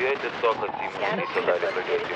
jie tiesiog atsiimti gali pradėti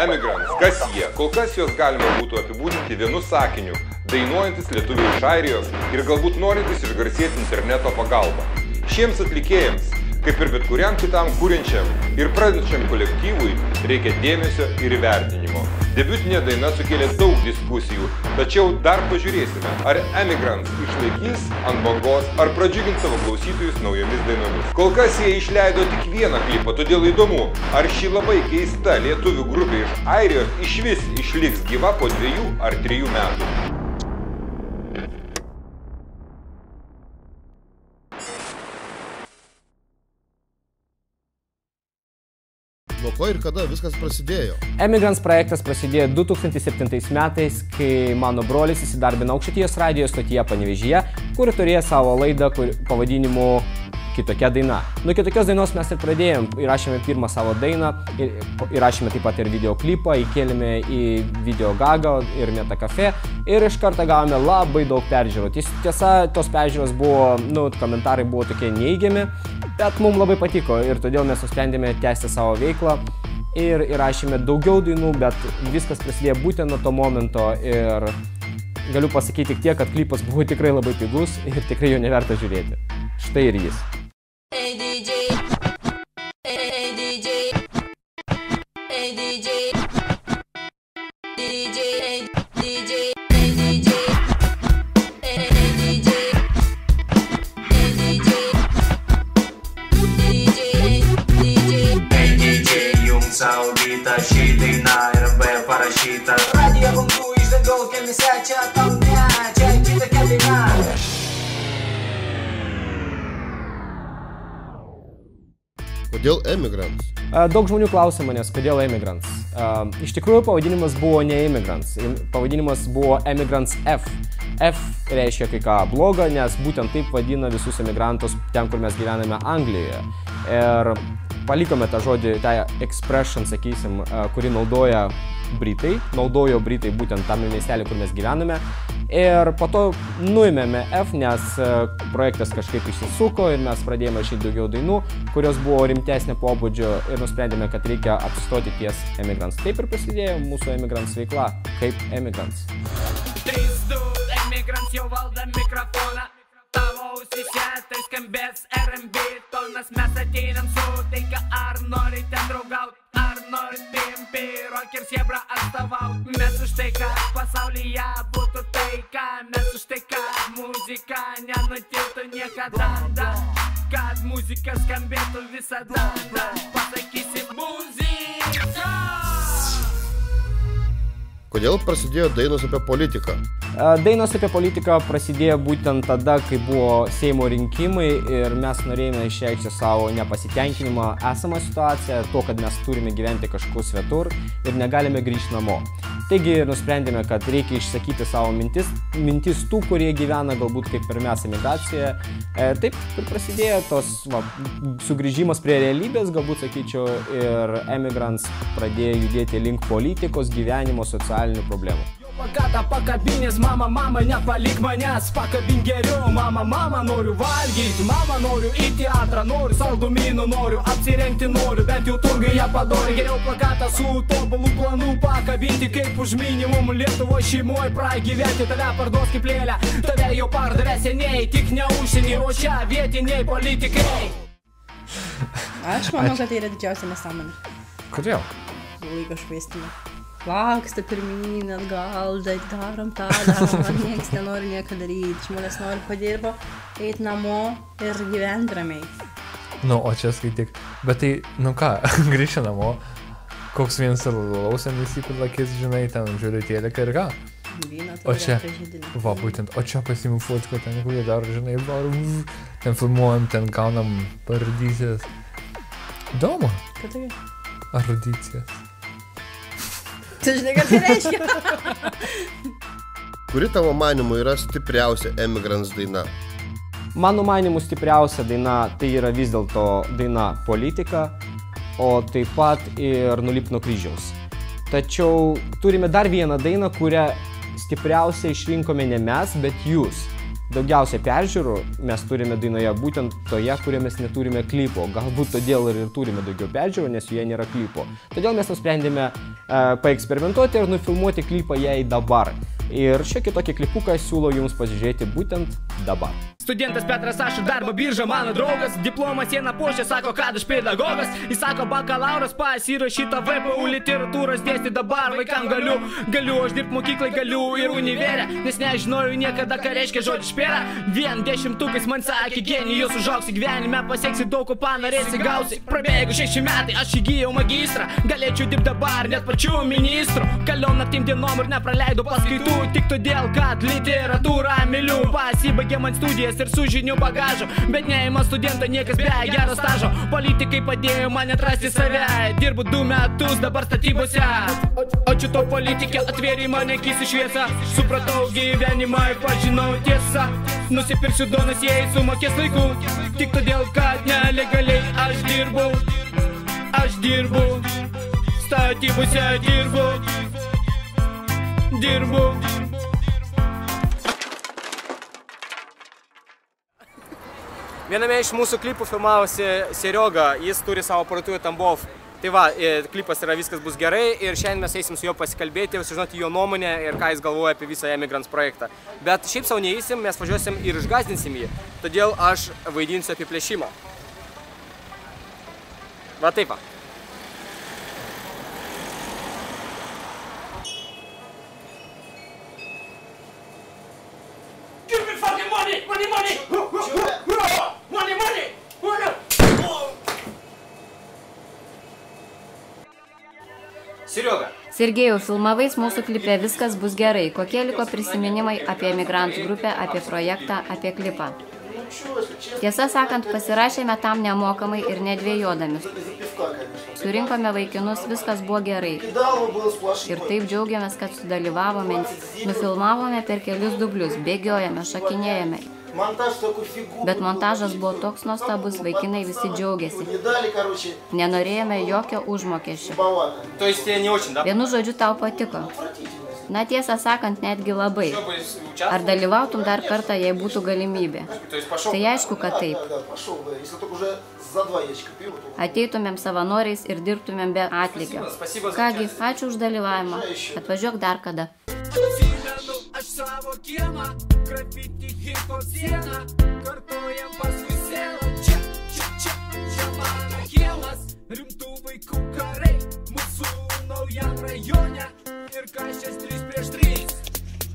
Emigrants, kas jie? Kol kas juos galima būtų apibūdinti vienu sakiniu, dainuojantis lietuviai iš Airijos ir galbūt norintis išgarsėti interneto pagalba. Šiems atlikėjams, kaip ir bet kuriam kitam kuriančiam ir pradedančiam kolektyvui, reikia dėmesio ir įvertinimo. Debiutinė daina sukėlė daug diskusijų, tačiau dar pažiūrėsime, ar Emigrants išlaikys ant bangos, ar pradžiugins savo klausytojus naujomis dainomis. Kol kas jie išleido tik vieną klipą, todėl įdomu, ar ši labai keista lietuvių grupė iš Airijos išvis išliks gyva po 2 ar 3 metų. Nuo ko ir kada viskas prasidėjo? Emigrants projektas prasidėjo 2007 metais, kai mano brolis įsidarbino Aukštaitijos radijo stotyje Panevėžyje, kur turėjo savo laidą pavadinimu Kitokia daina. Nuo kitokios dainos mes ir pradėjom, įrašėme pirmą savo dainą, įrašėme taip pat ir videoklipą, įkėlėme į video gagą ir Meta Cafe ir iš karto gavome labai daug peržiūrų. Tiesa, tos peržiūros buvo, komentarai buvo tokie neigiami, bet mums labai patiko ir todėl mes nusprendėme tęsti savo veiklą ir įrašėme daugiau dainų, bet viskas prasidėjo būtent nuo to momento ir galiu pasakyti tik tiek, kad klipas buvo tikrai labai pigus ir tikrai jo neverta žiūrėti. Štai ir jis. Hey DJ, hey DJ, hey DJ, DJ, hey DJ, hey DJ, hey DJ, hey DJ, DJ, hey DJ, jums saulita ši daina ir be parašyta. Radio bangų iš dangaus kelmėse, čia tau ne, čia kitokia daina. Kodėl Emigrants? Daug žmonių klausia manęs, kodėl Emigrants. Iš tikrųjų, pavadinimas buvo ne Emigrants. Pavadinimas buvo Emigrants F. F reiškia kai ką bloga, nes būtent taip vadina visus emigrantus ten, kur mes gyvename Anglijoje. Ir palikome tą žodį, tą expression, sakysim, kurį naudojo Britai būtent tam miestelį, kur mes gyvename. Ir po to nuėmėme F, nes projektas kažkaip išsisuko ir mes pradėjome rašyti daugiau dainų, kurios buvo rimtesnė pobūdžio ir nusprendėme, kad reikia apsistoti ties Emigrants. Taip ir prasidėjo mūsų Emigrants veikla, kaip Emigrants. 3-2 Emigrants jau valda mikrofoną, tavo ausyse tai skambės R&B tonas, mes ateinam su taika, ar norite draugaut, ar norit pimpi, rockers jebra atstovaut. Mes už tai, kad pasaulyje būtų taika, mes už tai, kad muzika nenutiltų niekada, kad muzika skambėtų visada, pasakysim muzika. Kodėl prasidėjo dainos apie politiką? Dainos apie politiką prasidėjo būtent tada, kai buvo Seimo rinkimai ir mes norėjome išreikšti savo nepasitenkinimą esamą situaciją ir to, kad mes turime gyventi kažkur svetur ir negalime grįžti namo. Taigi nusprendėme, kad reikia išsakyti savo mintis tų, kurie gyvena galbūt kaip ir mes emigracijoje. Taip ir prasidėjo tos sugrįžimas prie realybės, galbūt sakyčiau, ir Emigrants pradėjo judėti link politikos, gyvenimo, socialinių problemų. Plakatą pakabinės, mama, nepalik manęs, pakabink geriau, mama, noriu valgyti, mama, noriu į teatrą, noriu saldumynų, noriu apsirengti, noriu, bet jau turgai ją padori, geriau plakatą su tobulų planų pakabinti, kaip už minimum Lietuvo šeimoje pragyventi, tave parduos kaip lėlę, tave jau pardavė seniai, tik ne užsienį, o čia vietiniai politikai. Aš manau, kad tai yra didžiausia nesąmonė. Kodėl? Laiko švaistymą. Laksta pirmyn, atgal, darom tą, nieks nenori nieko daryti, žmonės nori padirbo, eiti namo ir gyventi ramiai. O čia skaityk, bet tai, ką, grįžti namo, koks vienas lausiam įsipilakis, žinai, ten žiūri tėliką ir ką? O čia, būtent, o čia pasiimu fotką, ten kurie dar, žinai, ten filmuojam, ten gaunam paradysės. Įdomu. Ką tai? Arudicijas. Tu žinai, ką tai reiškia? Kuri tavo manymu yra stipriausia Emigrants daina? Mano manymu stipriausia daina tai yra vis dėlto daina Politika, o taip pat ir Nulipk nuo kryžiaus. Tačiau turime dar vieną dainą, kurią stipriausiai išrinkome ne mes, bet jūs. Daugiausia peržiūrų mes turime dainoje būtent toje, kurioje mes neturime klipo. Galbūt todėl ir turime daugiau peržiūrų, nes joje nėra klipo. Todėl mes nusprendėme paeksperimentuoti ir nufilmuoti klipą jai dabar. Ir šiokį tokį klipuką siūlau jums pasižiūrėti būtent dabar. Studentas Petras aš ir darbo birža mano draugas, diplomas jie napuošė, sako, kad aš pedagogas. Jis sako, bakalauras pasirašyta VPU literatūros dėsti dabar vaikam galiu aš dirbt mokyklai, galiu ir univerę, nes nežinojau niekada, ką reiškia žodis špėra. Vien 10 man sakė, genijus užauksi gyvenime, pasieksi daug, ko panorėsi gausi. Prabėgo 6 metai, aš įgijau magistrą, galėčiau dirbti dabar net pačiu ministru. Kaliom naktim dienom ir nepraleidau paskaitų, tik todėl, kad literatūrą myliu. Pasibaigė man studijas ir su žinių bagažu, bet neima studentą niekas be gero stažo. Politikai padėjo man atrasti save, dirbu 2 metus dabar statybose. O čia to politikė atvėrė mane akis į šviesą, supratau gyvenimą ir pažinau tiesą. Nusipirksiu donas, jei sumokės laiku, tik todėl, kad nelegaliai aš dirbu, statybose dirbu. Viename iš mūsų klipų filmavosi Serioga, jis turi savo parduotuvę Tambov. Tai va, klipas yra Viskas bus gerai ir šiandien mes eisim su juo pasikalbėti, sužinoti jo nuomonę ir ką jis galvoja apie visą Emigrants projektą. Bet šiaip savo neįsim, mes važiuosim ir išgazdinsim jį, todėl aš vaidinsiu apiplėšimą. Va taip va. Serioga. Sergejau, filmavais mūsų klipe Viskas bus gerai. Kokie liko prisiminimai apie emigrantų grupę, apie projektą, apie klipą? Tiesą sakant, pasirašėme tam nemokamai ir nedvėjodami. Surinkome vaikinus, viskas buvo gerai. Ir taip džiaugiamės, kad sudalyvavome, nufilmavome per kelius dublius, bėgiojame, šakinėjame. Bet montažas buvo toks nuostabus, vaikinai visi džiaugiasi. Nenorėjome jokio užmokesčio. Vienu žodžiu tau patiko. Na tiesą sakant, netgi labai. Ar dalyvautum dar kartą, jei būtų galimybė? Tai aišku, kad taip. Ateitumėm savanoriais ir dirbtumėm be atlygio. Kągi, ačiū už dalyvavimą. Atvažiuok dar kada. Aš savo kiemą, grafiti hip-hop sieną, kartuojam paskui sėlą, čia mano kiemas, rimtų vaikų karai, mūsų naujam rajone ir kažkas 3 prieš 3,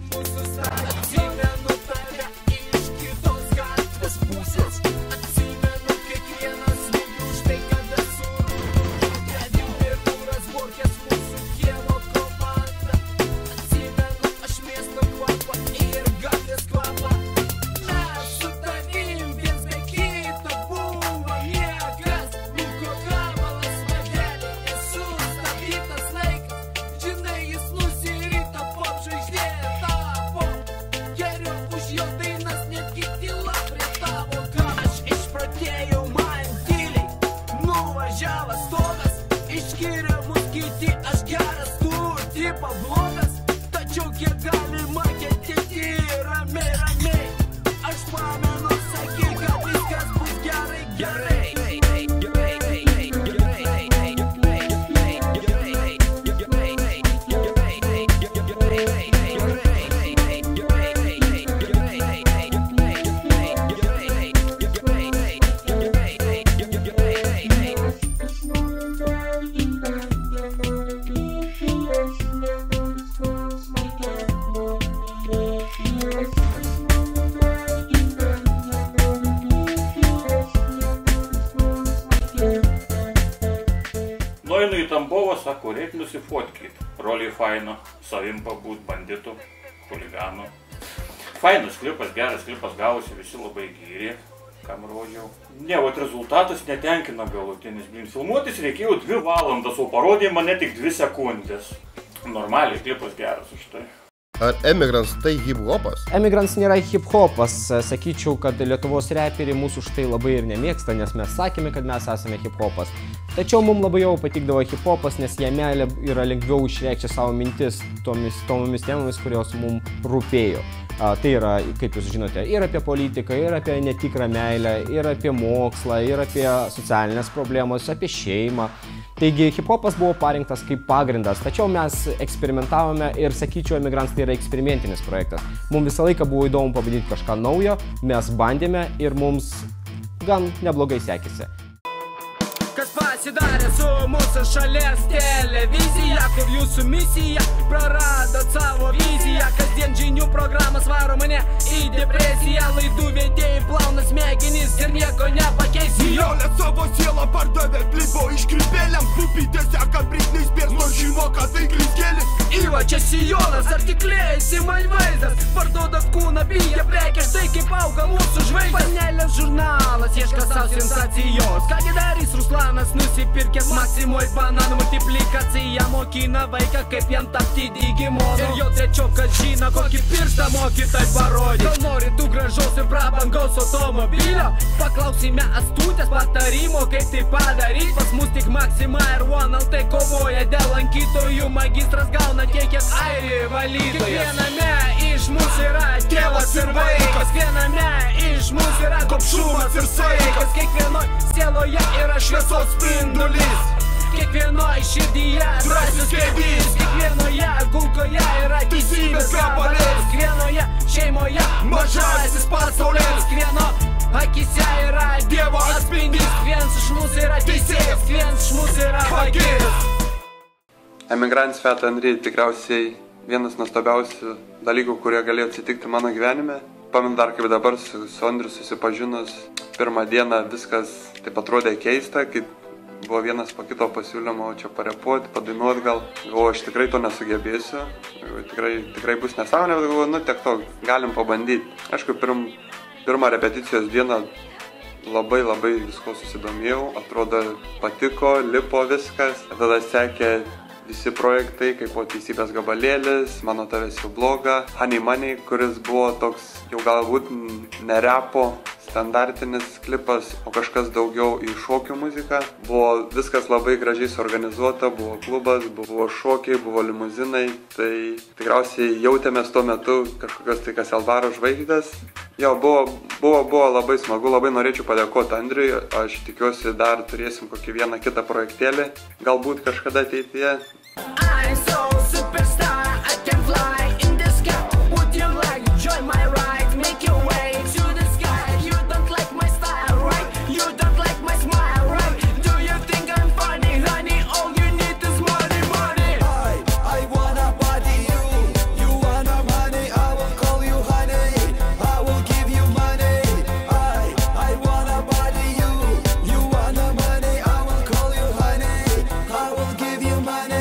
mūsų stadion, atsimenu tave iš kitos gatvės pusės, atsimenu kiekvieną smūgį už tai, kad esu Dredim ir Tūras Borkės mūsų kiemo komanda, atsimenu aš miesto kvapą ir gatvės kvapą. Mes su tavim viens be kito buvo niekas, Luko gabalas medelį, nesustabdytas laikas, žinai jis nusirito, pop žvaigždė tapo, geriau už jo dainas netgi tyla prie tavo kamo. Aš išpratėjau man tyliai, nuvažiavo stogas, išskyrė mus kiti, aš geras, tu tipo blogas, tačiau kiek galima kentėti ramiai. Aš pamenu, sakyk, kad viskas bus gerai. Nueinu į Tambovą, sako, reik nusifotkyt. Roliai faino, savim pabūt, banditų, chuliganų. Fainas klipas, geras klipas gavosi, visi labai gyrė, kam rodžiau. Ne, vat rezultatas netenkina galutinis. Filmuotis reikėjo 2 valandas, o parodė mane tik 2 sekundės. Normaliai klipas geras už tai. Ar Emigrants tai hip-hopas? Emigrants nėra hip-hopas, sakyčiau, kad Lietuvos reperiai mūsų už tai labai ir nemėgsta, nes mes sakėme, kad mes esame hip-hopas. Tačiau mums labai jau patikdavo hip-hopas, nes jame yra lengviau išreikšti savo mintis tomis temomis, kurios mums rūpėjo. Tai yra, kaip jūs žinote, ir apie politiką, ir apie netikrą meilę, ir apie mokslą, ir apie socialinės problemos, apie šeimą. Taigi hip-hopas buvo parinktas kaip pagrindas, tačiau mes eksperimentavome ir sakyčiau, Emigrants tai yra eksperimentinis projektas. Mums visą laiką buvo įdomu pabandyti kažką naujo, mes bandėme ir mums gan neblogai sekėsi. Kas pasidarė su mūsų šalies televizija, kur jūsų misija praradot savo viziją. Kasdien žinių programas varo mane į depresiją, laidų vedėjai plauna smegenys ir nieko nepakeisi. Jolė savo sielą pardavė, klipo iškrypėliams, pupytėse, kad Britney Spears nors žino, kad tai griskelis. Iva, čia sijonas, artiklėjasi man vaizdas, parduodat kūną, bijo prekė, štai kaip auga mūsų žvaigždės. Panelės žurnalas ieška savo sensacijos, kągi darys Ruslanas nusipirkęs Maksimoj bananų multiplikaciją, mokina vaiką kaip jam tapti digimonu. Ir jo trečiokas žino, kokį pirštą mokytai parodė. Gal nori tu gražaus ir prabangaus automobilio? Paklausime astutės patarimo, kaip tai padaryti. Pas mus tik Maxima ir OneLT kovoja dėl lankytojų, magistras gauna tiek, kiek airi valytojas. Kiekviename iš mūsų yra tėvas ir vaikas, kiekviename iš mūsų yra gobšumas ir saikas, kiekvienoj sieloje yra šviesos spindulys, kiekvienoj širdyje drąsius kėdys, kiekvienoje gulkoje yra teisybės gabalėlis, kiekvienoje šeimoje mažasis pasaulėlis, kiekvieno akise yra Dievo atspindys, vienas iš mūsų yra teisėjas, vienas iš mūsų yra vagis. Emigrants Fat Henry tikriausiai vienas nuostabiausių dalykų, kurie galėjo atsitikti mano gyvenime. Pamenu dar kaip dabar su Andriu susipažinus, pirmą dieną viskas taip atrodė keista, kaip buvo vienas po kito pasiūlymo čia parepuoti, padainuoti gal. Galvoju, aš tikrai to nesugebėsiu, tikrai bus nesąmonė, bet galvoju, tiek to, galim pabandyti. Aišku, pirmą repeticijos dieną labai visko susidomėjau, atrodo patiko, lipo viskas, tada sekė visi projektai, kaip po Teisybės gabalėlis, Mano tavęs jau bloga, Honey Money, kuris buvo toks jau galbūt ne repo standartinis klipas, o kažkas daugiau į šokių muziką. Buvo viskas labai gražiai suorganizuota, buvo klubas, buvo šokiai, buvo limuzinai, tai tikriausiai jautėmės tuo metu kažkokios tai Kaselvaro žvaigždės. Jo, buvo labai smagu, labai norėčiau padėkoti Andriui, aš tikiuosi dar turėsim kokį vieną kitą projektėlį, galbūt kažkada ateityje. I'm so superstar, I can fly in the sky. Would you like to join my ride? Make your way to the sky. You don't like my style, right? You don't like my smile, right? Do you think I'm funny, honey? All you need is money, money. I wanna body you, you wanna money, I will call you honey, I will give you money. I wanna body you, you wanna money, I will call you honey, I will give you money.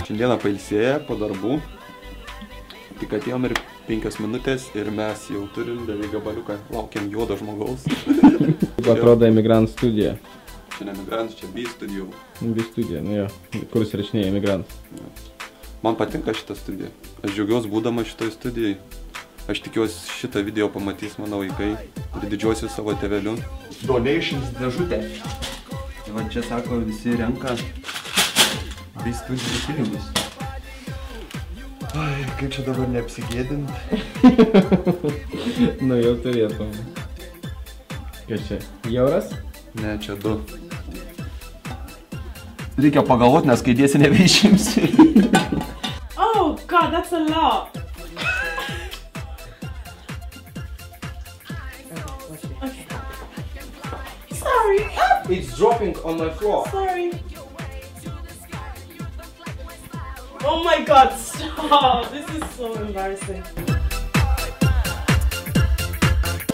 Šiandieną pailsėję po darbų, tik atėjom ir 5 minutės ir mes jau turim beveik gabaliuką, laukiam juodo žmogaus. Kaip atrodo Emigrants studija? Čia ne Emigrants, čia B studijų. B studija, nu jo, kur įsirašinėja Emigrants. Man patinka šita studija, aš džiaugiuosi būdama šitoj studijai. Aš tikiuosi šitą video pamatys mano vaikai ir didžiuosiu savo tėveliu. Donations dėžutė. Va čia sako, visi renka B studijų pinigus. Ai, kaip čia dabar neapsigėdint? Nu jau turėtum. Kas čia? Euras? Ne, čia 2. Reikia pagalvoti, nes kai dėsi nebeišimsi. Oh god, that's a lot. Okay. Sorry. It's dropping on my floor. Sorry. Oh my god, stop! This is so embarrassing.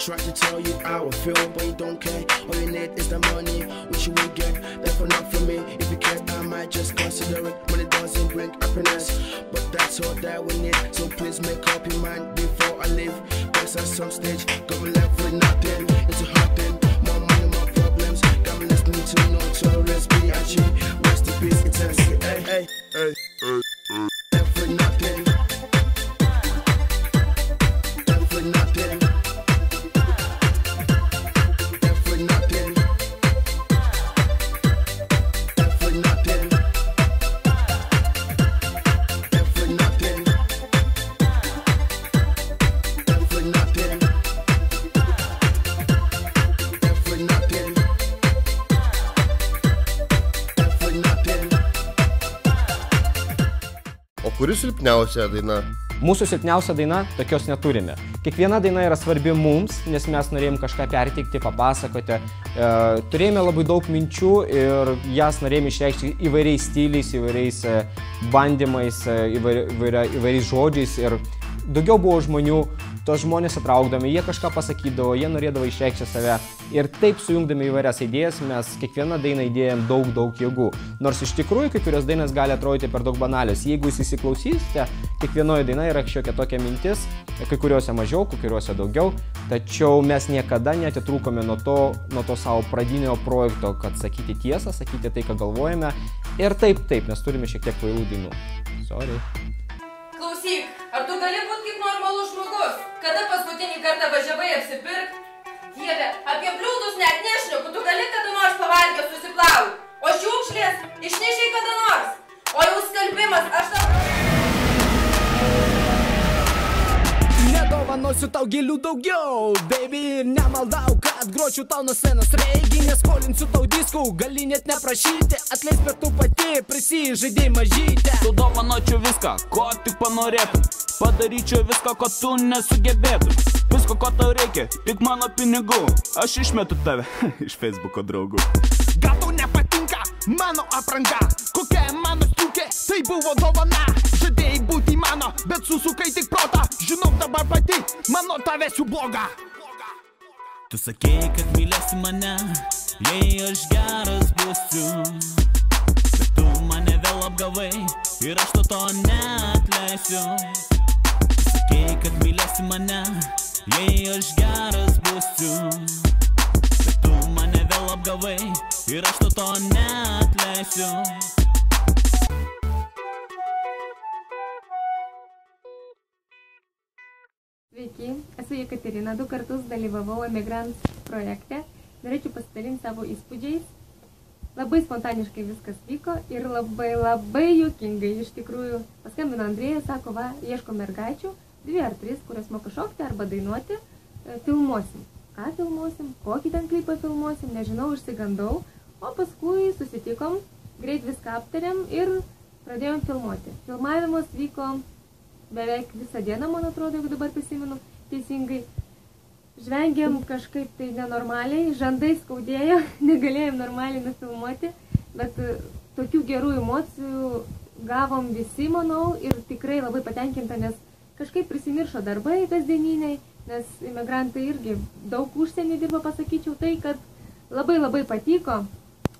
Try to tell you how I feel, but you don't care. All you need is the money, which you will get. Therefore not for me. If you care, I might just consider it. Money doesn't bring happiness, but that's all that we need. So please make up your mind before I leave. Cause at some stage, got me left with nothing. It's a hard thing, more money, more problems. Got me listening to Notorious B.I.G. Rest in peace, it's NC. Hey, hey, hey, hey, hey. Left with nothing. Left with nothing. Left with nothing. Left with nothing. Left with nothing. Left with nothing. Left with nothing. Left with nothing. O kuri silpniausia daina? Mūsų silpniausia daina, tokios neturime. Kiekviena daina yra svarbi mums, nes mes norėjom kažką perteikti, papasakoti. Turėjome labai daug minčių ir jas norėjome išreikšti įvairiais stiliais, įvairiais bandymais, įvairiais žodžiais. Ir daugiau buvo žmonių, tos žmonės atraukdami, jie kažką pasakydavo, jie norėdavo išreikšti save. Ir taip sujungdami įvairias idėjas, mes kiekvieną dainą įdėjom daug jėgų. Nors iš tikrųjų, kai kurios dainas gali atrodyti per daug banalios. Jeigu jūs įsiklausysite, kiekvienoje daina yra šiokia tokia mintis, kai kuriuose mažiau, kai kuriuose daugiau. Tačiau mes niekada neatitrūkome nuo to savo pradinio projekto, kad sakyti tiesą, sakyti tai, ką galvojame. Ir taip, mes turime šiek tiek kvailų dainų. Sorry. Klausyk, ar tu gali būti kaip normalus žmogus? Kada paskutinį kartą važiavai apsipirkt? Dieve, apie bliūdus net nešneku, tu gali kada nors pavalgęs susiplauti. O šiukšlės išnešiai kada nors. O jau skalbimas, aš tau... Nedovanosiu tau gėlių daugiau, baby, ir nemaldau, kad gročiu tau nuo scenos reigi, neskolinsiu tau diskų, gali net neprašyti, atleis, bet tu pati prisižaidei mažytę. Tu dovanočiau viską, ko tik panorėtum, padaryčiau viską, ko tu nesugebėtum. Visko, ko tau reikia, tik mano pinigų, aš išmetu tave iš Facebooko draugų. Gal tau nepatinka mano apranga, kokia mano striukė, tai buvo dovana. Žadėjai būti mano, bet susukai tik protą, žinau dabar pati, mano tavęs jų bloga. Tu sakėjai, kad mylėsi mane, jei aš geras būsiu, bet tu mane vėl apgavai ir aš to neatleisiu. Tu sakėjai, kad mylėsi mane, jei aš geras būsiu, bet tu mane vėl apgavai ir aš to neatleisiu. Sveiki, esu Jekaterina, 2 kartus dalyvavau Emigrants projekte. Norėčiau pasidalinti savo įspūdžiais. Labai spontaniškai viskas vyko ir labai juokingai. Iš tikrųjų, paskambino Andrėjas, sako, va, ieško mergaičių, 2 ar 3, kurios moka šokti arba dainuoti, filmuosim. Ką filmuosim, kokį ten klipą filmuosim, nežinau, išsigandau. O paskui susitikom, greit viską aptarėm ir pradėjom filmuoti. Filmavimas vyko beveik visą dieną, man atrodo, jeigu dabar prisimenu teisingai. Žvengiam kažkaip tai nenormaliai, žandai skaudėjo, negalėjom normaliai nufilmuoti, bet tokių gerų emocijų gavom visi, manau, ir tikrai labai patenkinta, nes kažkaip prisimiršo darbai kasdieniniai, nes imigrantai irgi daug užsienį dirba, pasakyčiau tai, kad labai patiko.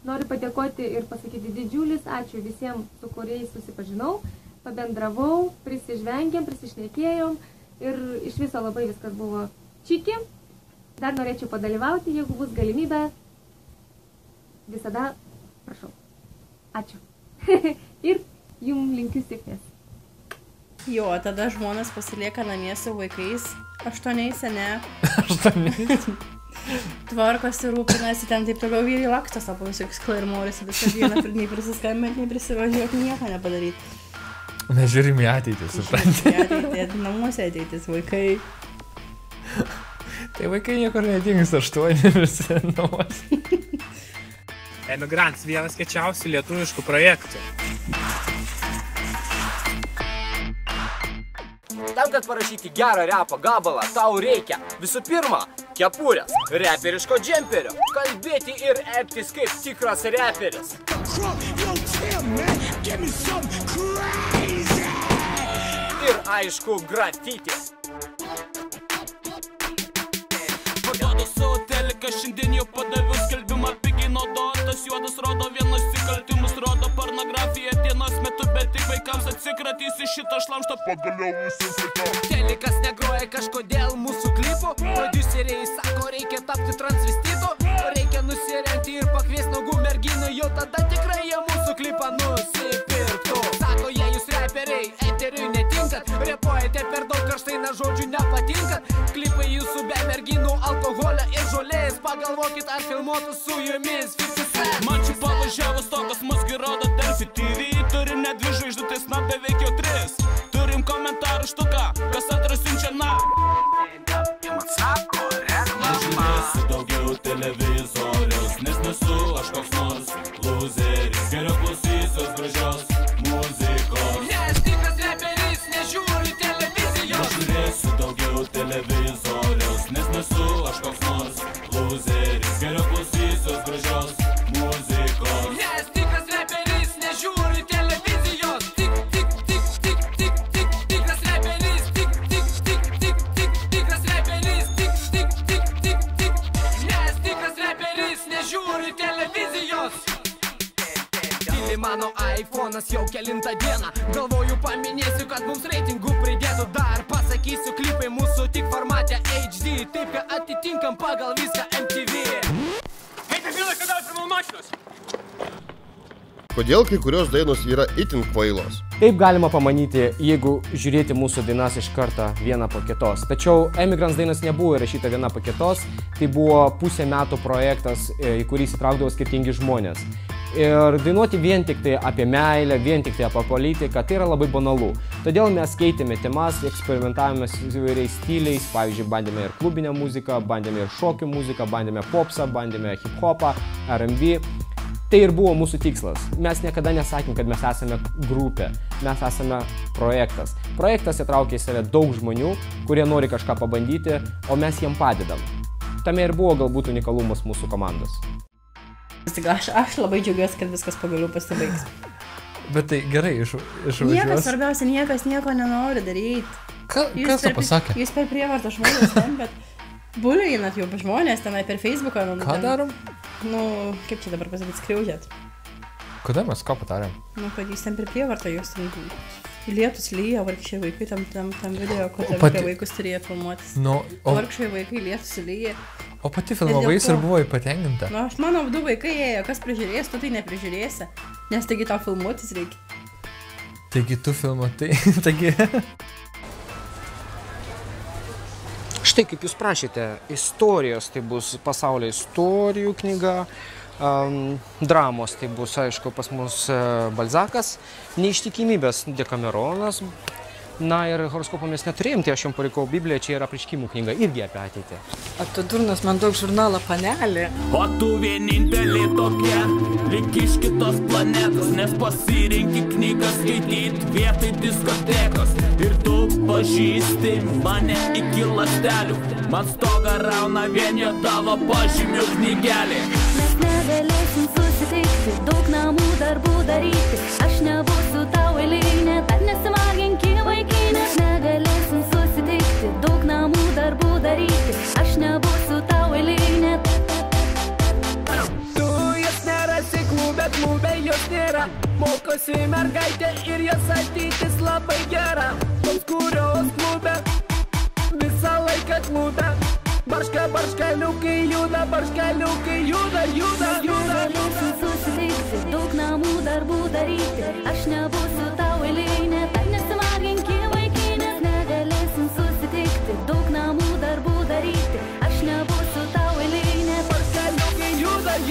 Noriu padėkoti ir pasakyti didžiulis ačiū visiems, su kuriais susipažinau, pabendravau, prisižvengėm, prisišnekėjom ir iš viso labai viskas buvo čiki. Dar norėčiau padalyvauti, jeigu bus galimybė. Visada prašau. Ačiū. Ir jums linkiu sėkmės. Jo, tada žmonės pasilieka namie su vaikais. 8, ne? 8. Tvarkosi, rūpinasi, ten taip toliau vyrai laksto, savo visokius klairmorisi visą dieną, nei prisiskambinti, nei prisivažiuoti, nieko nepadaryti. Mes žiūrim į ateitį, suprantate. Namuose ateitis, vaikai. Tai vaikai niekur nedings, 8 visi namuose. Emigrants, vienas kiečiausių lietuviškų projektų. Tam, kad parašyti gerą repo gabalą, tau reikia visų pirma kepurės, reperiško džemperio, kalbėti ir elgtis kaip tikras reperis. Ir aišku, grafiti. kas šiandien jau padaviau skelbimą pigiai naudotas juodas rodo vienos nusikaltimus, rodo pornografiją dienos metu, bet tik vaikams atsikratysi šito šlamšto pagaliau visi vaiką. Telikas negroja kažkodėl mūsų klipų, prodiuseriai sako reikia tapti transvestitu, reikia nusirengti ir pakviesti naugų merginų, jau tada tikrai jie mūsų klipą nusipirktų. Sako jie jūs reperiai, eteriui netinkat, repuojate per daug karštai, na žodžių nepatinkat, klipai jūsų be merginų, alkoholio ir žolės, pagalvokit ar filmuotų su jumis 50 Cent. Man čia pavažiavus tokas musgi rodo Delfi TV, turim net 2 žvaigždutės, na beveik jau 3, turim komentarų štuką, kas antras siunčia na. Man sako reklama. Nežiūrėsiu daugiau televizoriaus, nes nesu aš koks nors loseris, geriau klausysiuos gražios muzikos. Nes tikras reperis nežiūri televizijos. Nežiūrėsiu daugiau televizoriaus, nes nesu aš koks nors loseris, geriau klausysiuos gražios muzikos. Nes tikras reperis nežiūri televizijos. Tik, tik, tik, tik, tik, tik, tikras reperis, tik, tik, tik, tik, tik, tikras reperis, tik, tik, tik, tik, tik, nes tikras reperis nežiūri televizijos. Tyli mano iPhone'as jau kelintą dieną, galvoju paminėsiu, kad mums reitingų pridėtų dar, pasakysiu klipai mūsų tik formate HD, taip kad atitinkam pagal viską MTV. Hei, tai vilai, kada pirmų mašinos? Kodėl kai kurios dainos yra itin kvailos? Taip galima pamanyti, jeigu žiūrėti mūsų dainas iš karto vieną po kitos. Tačiau Emigrants dainas nebuvo įrašyta viena po kitos, tai buvo pusę metų projektas, į kurį įsitraukdavo skirtingi žmonės. Ir dainuoti vien tik tai apie meilę, vien tik tai apie politiką, tai yra labai banalu. Todėl mes keitėme temas, eksperimentavome su įvairiais stiliais, pavyzdžiui, bandėme ir klubinę muziką, bandėme ir šokių muziką, bandėme popsą, bandėme hip-hopą, R&B. Tai ir buvo mūsų tikslas. Mes niekada nesakėm, kad mes esame grupė, mes esame projektas. Projektas įtraukia į save daug žmonių, kurie nori kažką pabandyti, o mes jiem padedam. Tame ir buvo galbūt unikalumas mūsų komandos. Aš labai džiaugiuosi, kad viskas pagaliau pasibaigs. Bet tai gerai, išvažiuos. Niekas, svarbiausia, niekas nieko nenori daryti. Kas to pasakė? Jūs per prievartą žmonės ten, bet bulinat jau žmonės tenai per Facebooką. Ką darom? Nu, kaip čia dabar pasakyti, skriaudžiat. Kada mes ką patarėm? Nu, kad jūs ten per prievartą jūs lietus lyja, vargšiai vaikai tam video, kad apie vaikus turėjo filmuotis. Vargšiai vaikai lietus lyja. O pati filmavais ir buvo patenkinta. Nu, aš manau, 2 vaikai ėjo, kas prižiūrės, tu tai neprižiūrėsi, nes taigi tau filmuotis reikia. Taigi tu filmuotai, taigi... Štai kaip jūs prašėte, istorijos, tai bus pasaulio istorijų knyga, dramos, tai bus, aišku, pas mus Balzakas, neištikimybės Dekameronas, na ir horoskopą mes neturėjom, tai aš jums palikau Bibliją, čia yra apreiškimų knyga, irgi apie ateitį. O tu durnas, man daug žurnalą panelį. O tu vienintelė tokia, lyg iš kitos planetos, nes pasirinki knygą skaityti vietoj diskotekos. Ir tu pažįsti mane iki ląstelių, man stogą rauna vien jo tavo pažymių knygelė. Mes negalėsim susitikti, daug namų darbų daryti, aš nebūsiu tau eilinė, tad nesimarginki vaikinė. Mes negalėsim susitikti, daug namų darbų daryti, aš nebūsiu tau eilinė. Tu jos nerasi klube jos nėra, mokosi mergaitė ir jos ateitis labai gera. Tos, kurios klube visą laiką klube, barškaliukai juda, Negalėsim susitikti, daug namų darbų daryti, aš nebūsiu tau eilinė, tad nesimarginki vaikinė. Negalėsim susitikti, daug namų darbų daryti, aš nebūsiu tau eilinė. Barškaliukai juda.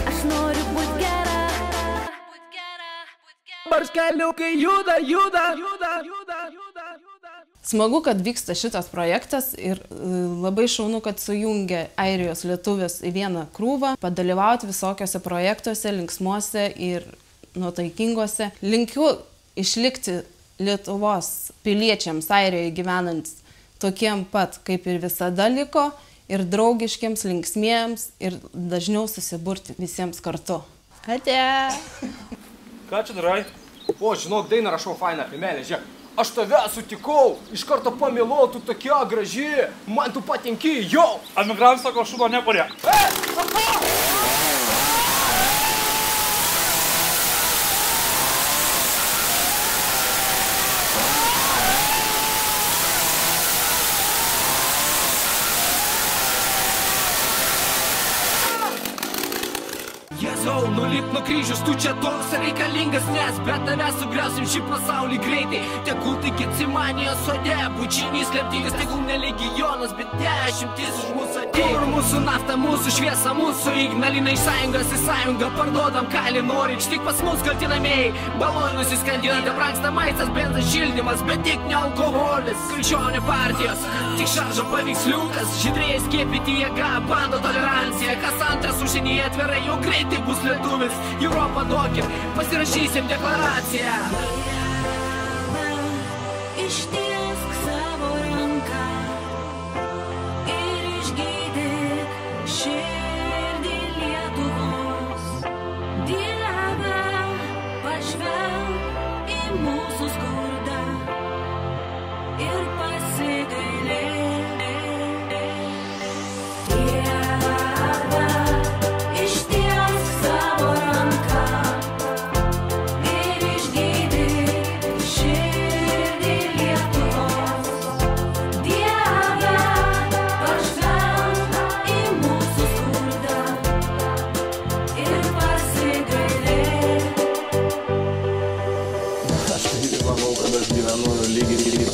Aš noriu būt gera. Barškaliukai juda. Smagu, kad vyksta šitas projektas ir labai šaunu, kad sujungia airijos lietuvius į vieną krūvą, padalyvauti visokiose projektuose, linksmuose ir nuotaikingose. Linkiu išlikti Lietuvos piliečiams Airijoje gyvenant tokiem pat, kaip ir visada liko, ir draugiškiams, linksmiems ir dažniau susiburti visiems kartu. Ate. Ką čia darai? O, žinok, dainą rašau fainą apie meilę, žiūrėk. Aš tave sutikau, iš karto pamilau, tu tokia graži, man tu patinki, jau. Emigrantas sako, šudo neparė. Jėzau, nulip nuo kryžius, tu čia toks reikalingas, nes be tavęs sugriausim šį pasaulį greitai. Tegul tai Getsemanijos sode, bučinys lemtingas, tegul ne legionas, bet 10 už mūsų ateina. Kur mūsų nafta, mūsų šviesa, mūsų Ignalina iš sąjungos į sąjungą, parduodam kalį norit, tik pas mus kaltinamieji. Balonus įskandinate, brangsta maistas, benzas, šildymas, bet tik ne alkoholis. Krikščionių partijos, tik šaržo paveiksliukas, žydrėjai skiepyti jėga, bando tolerancija, kas antras užsienyje atverai, jau greitai bus lietuvis, Europą duokim, pasirašysim deklaraciją. Ištiesk savo ranką ir išgydyk širdį Lietuvos. Dieve, pažvelk į mūsų skurdą ir pasigailėk.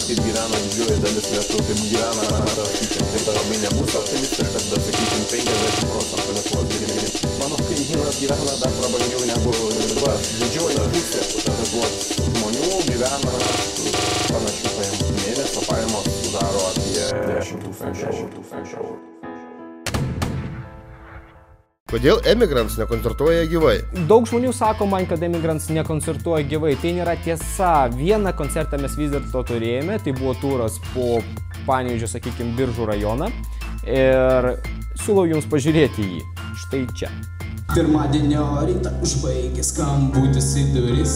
Kaip gyvena didžioji dalis Lietuvos, kaip gyvena, tai labai nebus optimistiškas, bet sakykim 50% Lietuvos gyventojų. Mano kaimynas gyvena dar prabangiau negu didžioji pusė Lietuvos žmonių gyvena panašių pajamų. Mėnesio pajamos sudaro apie 10 000 eurų. Kodėl Emigrants nekoncertuoja gyvai? Daug žmonių sako man, kad Emigrants nekoncertuoja gyvai. Tai nėra tiesa. Vieną koncertą mes vis dėlto turėjome. Tai buvo turas po Panevėžio, sakykime, Biržų rajoną. Ir siūlau jums pažiūrėti jį. Štai čia. Pirmadienio rytą užbaigė skambutis į duris.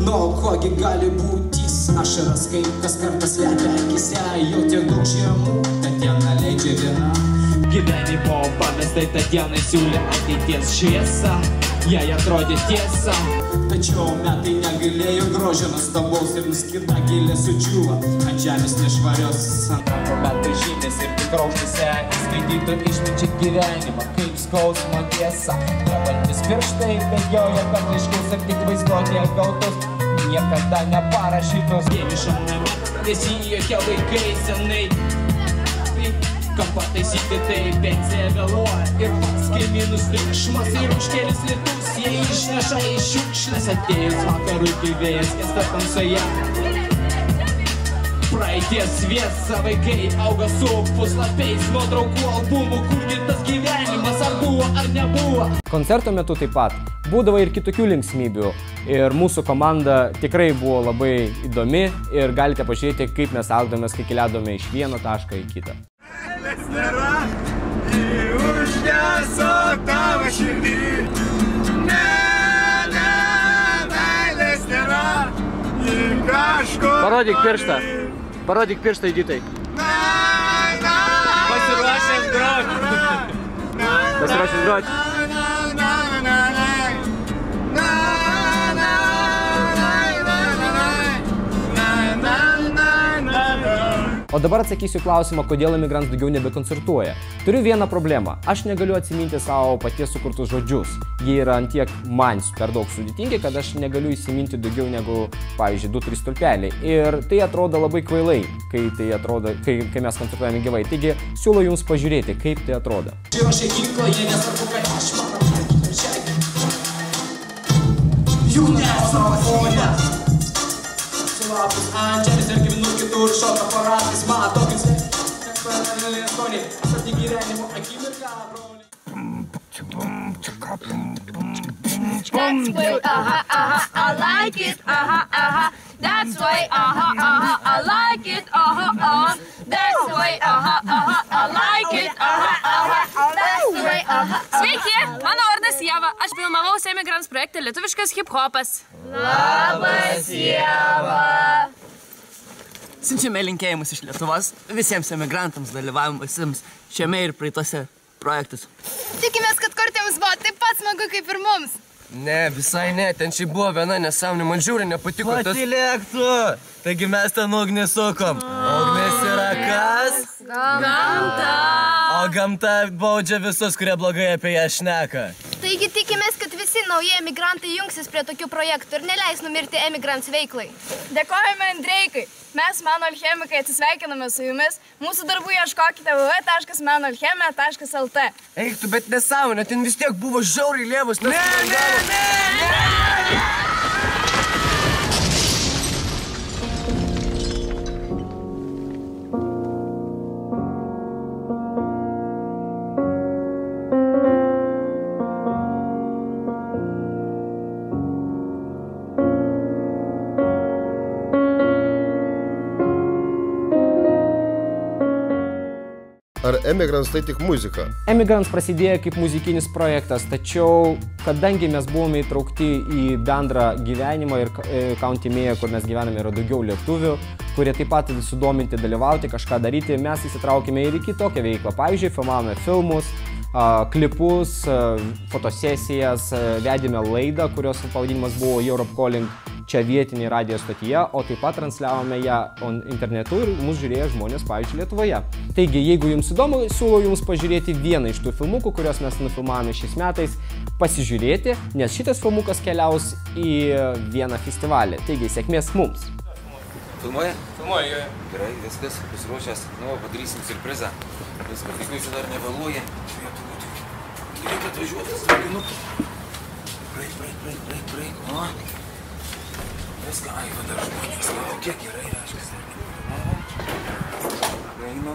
Nu, kogi gali būti ašaras, kaip kas kartas lekia akise. Jau tiek daug žiemų, Tatjana leidžia viena. Gyvenimo pamestai Tatjanai siūlė ateities šviesą, jai atrodė tiesa. Tačiau metai negalėjo grožio nustabaus ir nuskirta gėlė sudžiūva ant žemės nešvarios. Metai žymės ir tik raukštėse įskaitytų išminčiai gyvenimą, kaip skausmo tiesa. Trabantis pirštai bėgioja per laiškus ir tik vaizduotėje gautus, niekada neparašytus. Vienišame visi jokie vaikai senai. Kam pataisyti tai pensija vėluoja ir pats kaimynus triukšmas ir už kelis litus jie išneša iš šiukšlės atėjus vakarui, kai vėjas kesta tamsoje. Praeities šviesa, vaikai auga su puslapiais nuotraukų albumų, kurgi tas gyvenimas ar buvo ar nebuvo. Koncerto metu taip pat būdavo ir kitokių linksmybių ir mūsų komanda tikrai buvo labai įdomi ir galite pažiūrėti, kaip mes elgdavomės, kai keliaudavome iš vieno taško į kitą. Meilės nėra, ji užgeso tavo širdį. Meilės nėra, ji kažko. Parodyk pirštą. Parodyk pirštą, Editai. Pasiruošęs groti. Pasiruošęs groti. O dabar atsakysiu klausimą, kodėl Emigrants daugiau nebekoncertuoja. Turiu vieną problemą. Aš negaliu atsiminti savo paties sukurtus žodžius. Jie yra antiek man per daug sudėtingi, kad aš negaliu įsiminti daugiau negu, pavyzdžiui, 2-3 stulpeliai. Ir tai atrodo labai kvailai, kai mes koncertuojame gyvai. Taigi, siūlau jums pažiūrėti, kaip tai atrodo. Sulapus andželis ir gyvenu kitur šoka aparatais, mato, kaip paralelės skonį, sapni gyvenimo akimirką, broli. That's way, I like it, that's way, I like it, that's way, I like it, Sveiki, mano vardas Ieva. Aš filmavausi Emigrants projekte Lietuviškas hip-hopas. Labas, Ieva. Siunčiame linkėjimus iš Lietuvos visiems emigrantams dalyvavusiems šiame ir praeitose projektuose. Tikimės, kad kartu jums buvo taip pat smagu kaip ir mums. Ne, visai ne, ten šiai buvo viena nesąmonė, man žiūri nepatiko tas... Patylėk tu! Taigi mes ten ugnį sukom. Ugnis yra kas? Gamta. O gamta baudžia visus, kurie blogai apie ją šneka. Taigi tikimės, kad visi nauji emigrantai jungsis prie tokių projektų ir neleis numirti emigrants veiklai. Dėkojame Andreikai. Mes, Meno alchemikai, atsisveikiname su jumis. Mūsų darbų ieškokite www.menoalchemija.lt. Eik tu, bet nesąmonė, ten vis tiek buvo žiauriai lėvus. Ne. Ar Emigrants tai tik muzika? Emigrants prasidėjo kaip muzikinis projektas, tačiau kadangi mes buvome įtraukti į bendrą gyvenimą ir County-mėje, kur mes gyvename, yra daugiau lietuvių, kurie taip pat sudominti dalyvauti, kažką daryti, mes įsitraukėme ir į kitokią veiklą. Pavyzdžiui, filmavome filmus, klipus, fotosesijas, vedėme laidą, kurios pavadinimas buvo Europe Calling čia vietinį radijo stotyje, o taip pat transliavome ją internetu ir mus žiūrėjo žmonės, pavyzdžiui, Lietuvoje. Taigi, jeigu jums įdomu, siūlau jums pažiūrėti vieną iš tų filmukų, kuriuos mes nufilmavome šiais metais, pasižiūrėti, nes šitas filmukas keliaus į vieną festivalį. Taigi, sėkmės mums. Filmuoja? Filmuoja, jo. Gerai, viskas, pasiruošęs. Nu, padarysim surprizą. Viskas, tikiuosi dar nevėluoja. Reikia atvažiuoti, sakinuk. Praeik. O. Viską, ai, va dar žmonės. Kiek gerai, reiškia. Praeinu.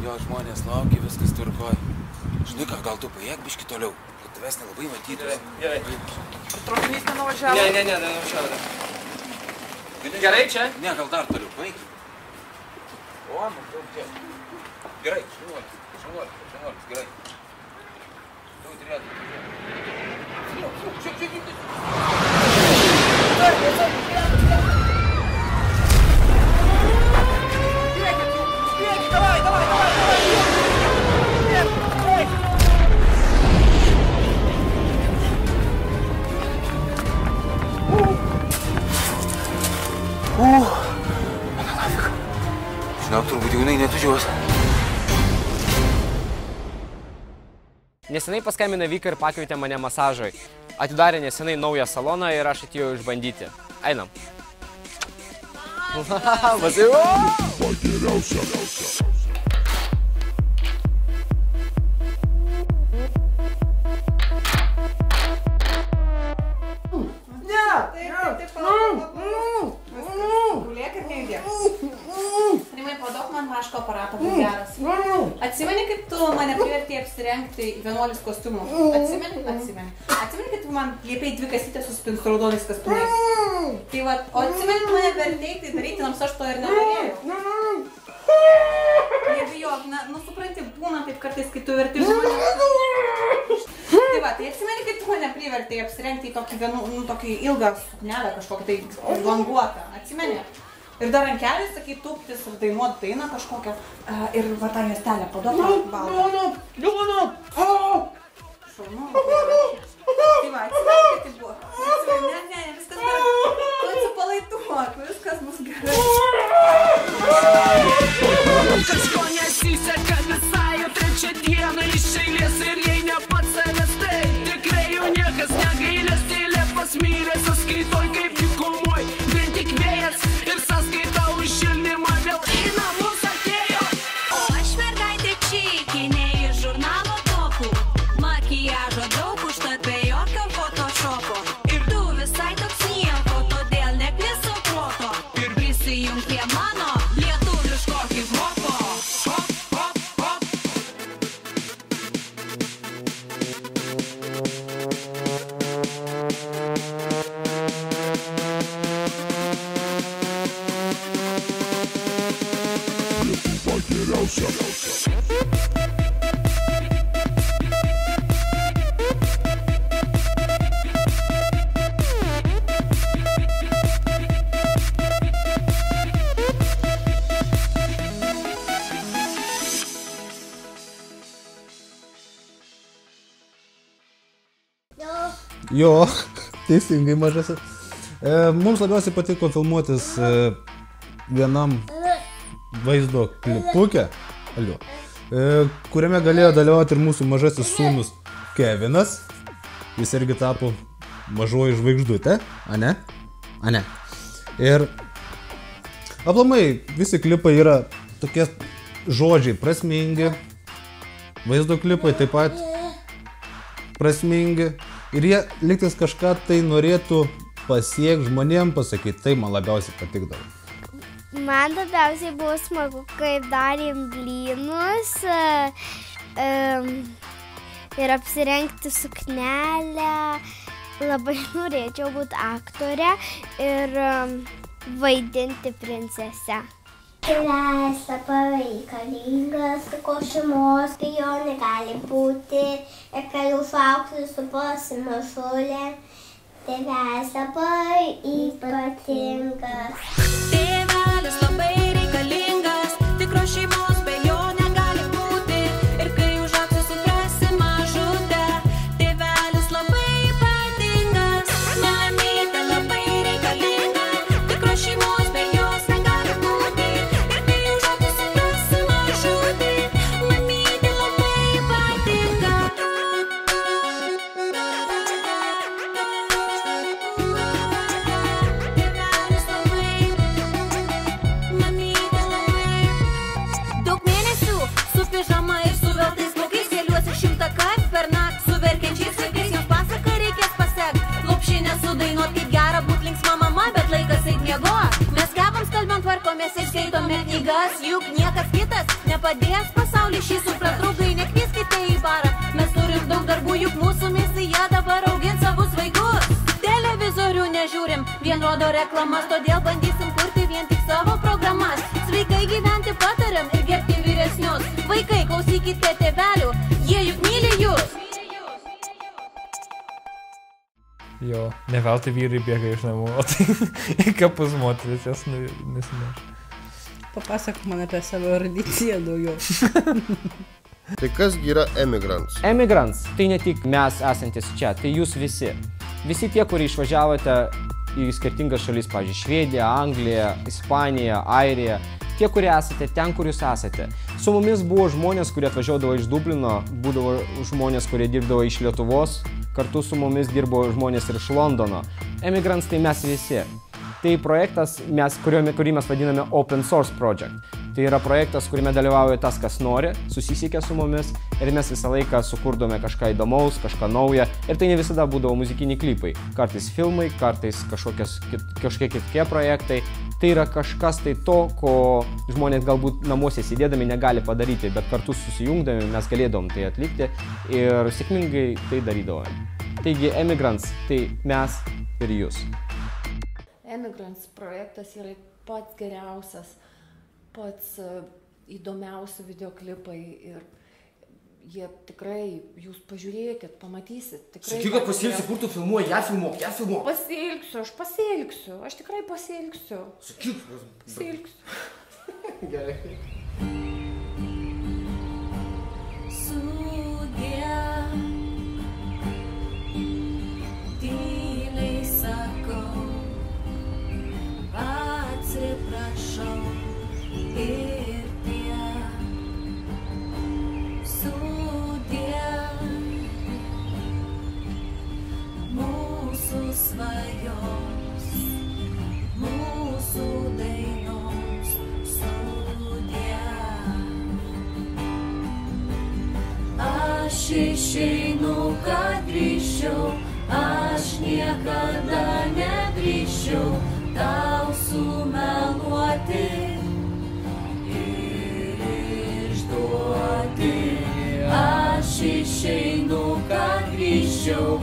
Jo, žmonės laukia, viskas tvarkoj. Žinai ką, gal tu pajėg biški toliau, kad tavęs nelabai matytų. Gerai. Ar traukinys nenuvažiavo? Ne, nenuvažiavo. Gerai čia? Ne, gal dar toliau, paeik. O, maždaug čia. Gerai, 11, gerai. Jau turėtų. Žiūrėk. Žinok, turbūt jaunai netužiuos. Nesenai paskambino Vika ir pakvietė mane masažui. Atidarė nesenai naują saloną ir aš atėjau išbandyti. Einam. Rimai, paduok man vaško aparatą, bus geras. Atsimeni, kaip tu mane privertei apsirengti 11 kostiumų? Atsimeni? Atsimeni, kaip tu man liepėjai 2 kasytės su spins raudonais kaspinais? Tai va, o atsimeni, tu mane vertei tai daryti, nors aš to ir nenorėjau. Nebijok, supranti, būna taip kartais, kai tu verti žmonės. Tai va, tai atsimeni, kaip tu mane privertei apsirengti į tokį ilgą suknelę, kažkokią tai languotą. Atsimeni? Ir dar rankelį, sakai, tūptis ir dainuot dainą kažkokią. Ir va tą juostelę paduok man baldą. Liūna! Šaunu. Tai va, atsimeni, kaip tai buvo. Ne, viskas gerai. Tu atsipalaiduok, viskas bus gerai. Kažko nesiseka visai jau 3 dieną iš eilės ir jei ne pats savęs tai tikrai jau niekas negailės tylė pasmyrės sąskaitoj kaip dykumoj vien tik vėjas ir sąskaita už šildymą vėl į namus atėjo. O aš mergaitė čykinė iš žurnalo topų, makiažo daug užtat be jokio photoshopo. Ir tu visai toks nieko, todėl nekliso proto. Ir prisijung Jo, teisingai mažasis. Mums labiausiai patiko filmuotis vienam vaizdo klipukė, kuriame galėjo dalyvauti ir mūsų mažasis sūnus Kevinas. Jis irgi tapo mažoji žvaigždutė, ane? Ane. Ir aplamai visi klipai yra tokie žodžiai prasmingi, vaizdo klipai taip pat prasmingi ir jie liktis kažką tai norėtų pasiekti žmonėm pasakyti, tai man labiausiai patikdavo. Man labiausiai buvo smagu, kaip darėm blynus ir apsirengti suknelę. Labai norėčiau būti aktorė ir vaidinti princesę. Tėvelis labai reikalingas, ko šeimos, kai jo negali būti. Ir kai jūs auksit su pasimažulė, tėvelis labai ypatingas. Tėvelis labai reikalingas, tikros šeimos be jo negali būti. Ir kai užaugsi suprasi mažutę, tėvelis labai ypatingas. Mamytė labai reikalinga, tikros šeimos be jos negali būti. Ir kai užaugsi suprasi mažutė, mamytė labai ypatinga. Daug mėnesių su pižama ir su veltais plaukais keliuosi 100 kart per naktį su verkiančiais vaikais, jiems pasaką reikės pasekt. Lopšinę sudainuot, kaip gera būt linksma mama, bet laikas eit miegot. Mes kepam, skalbiam, tvarkomės ir skaitome knygas, juk niekas kitas nepadės pasaulį šį supras. Draugai, nekvieskite į barą, mes turim daug darbų, juk mūsų misija dabar augint savus vaikus. Televizorių nežiūrim, vien rodo reklamas, todėl bandysim kurti vien tik savo programas. Sveikai gyventi patariam ir gerbti vyresnius. Vaikai, klausykite tėvelių, jie juk myli jūs. Jo, ne veltui vyrai bėga iš namų, o tai į kapus moteris jas nusineš. Papasakok man apie savo erudicija daugiau. Tai kasgi yra emigrants? Emigrants tai ne tik mes esantis čia, tai jūs visi. Visi tie, kurie išvažiavote į skirtingas šalis, pavyzdžiui, Švediją, Angliją, Ispaniją, Airiją. Tie, kurie esate ten, kur jūs esate. Su mumis buvo žmonės, kurie atvažiuodavo iš Dublino, būdavo žmonės, kurie dirbdavo iš Lietuvos, kartu su mumis dirbo žmonės ir iš Londono. Emigrants tai mes visi. Tai projektas, kurį mes vadiname Open Source Project. Tai yra projektas, kuriame dalyvauja tas, kas nori, susisiekia su mumis ir mes visą laiką sukurdome kažką įdomaus, kažką naują. Ir tai ne visada būdavo muzikiniai klipai. Kartais filmai, kartais kažkokie kitokie projektai. Tai yra kažkas tai to, ko žmonės galbūt namuose sėdėdami negali padaryti, bet kartu susijungdami mes galėdom tai atlikti ir sėkmingai tai darydavome. Taigi, Emigrants, tai mes ir jūs. Emigrants projektas yra pats geriausias, pats įdomiausi videoklipai ir jie tikrai, jūs pažiūrėkit, pamatysit. Sakyk, kad pasiilgsi, kur tu filmuoji, ją filmuok. Pasiilgsiu, aš tikrai pasiilgsiu. Sakyk, pasiilgsiu. Gerai. Sudie, tyliai sakau, atsiprašau ir tiek. Sudie, mūsų svajos, mūsų dainos. Sudie, aš išeinu, kad grįžčiau, aš niekada nedrįsčiau tau sumeluoti ir išduoti. Aš išeinu, kad grįžčiau